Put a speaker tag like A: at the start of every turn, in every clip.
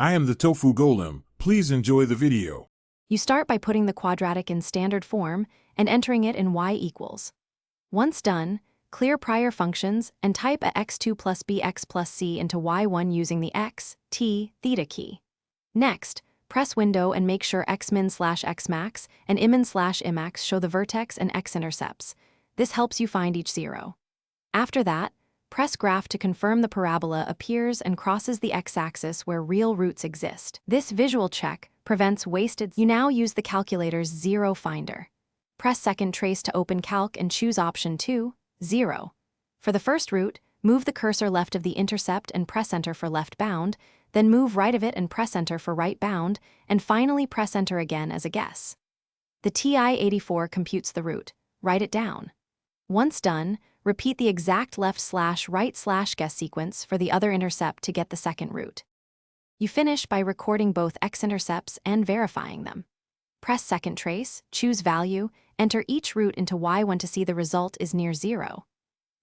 A: I am the tofu golem. Please enjoy the video.
B: You start by putting the quadratic in standard form and entering it in y equals. Once done, clear prior functions and type a x2 plus bx plus c into y1 using the x, t, theta key. Next, press window and make sure xmin/xmax and immin/imax show the vertex and x-intercepts. This helps you find each zero. After that, press graph to confirm the parabola appears and crosses the x-axis where real roots exist. This visual check prevents wasted. You now use the calculator's zero finder. Press second trace to open calc and choose option 2, 0. For the first root, move the cursor left of the intercept and press enter for left bound, then move right of it and press enter for right bound, and finally press enter again as a guess. The TI-84 computes the root. Write it down. Once done, repeat the exact left/right/guess sequence for the other intercept to get the second root. You finish by recording both x-intercepts and verifying them. Press second trace, choose value, enter each root into y1 to see the result is near 0.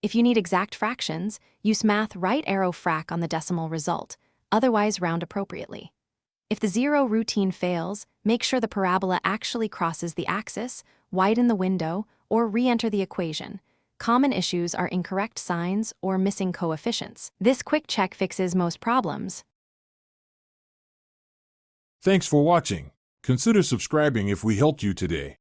B: If you need exact fractions, use math right arrow frac on the decimal result, otherwise round appropriately. If the zero routine fails, make sure the parabola actually crosses the axis, widen the window, or re-enter the equation. Common issues are incorrect signs or missing coefficients. This quick check fixes most problems.
A: Thanks for watching. Consider subscribing if we helped you today.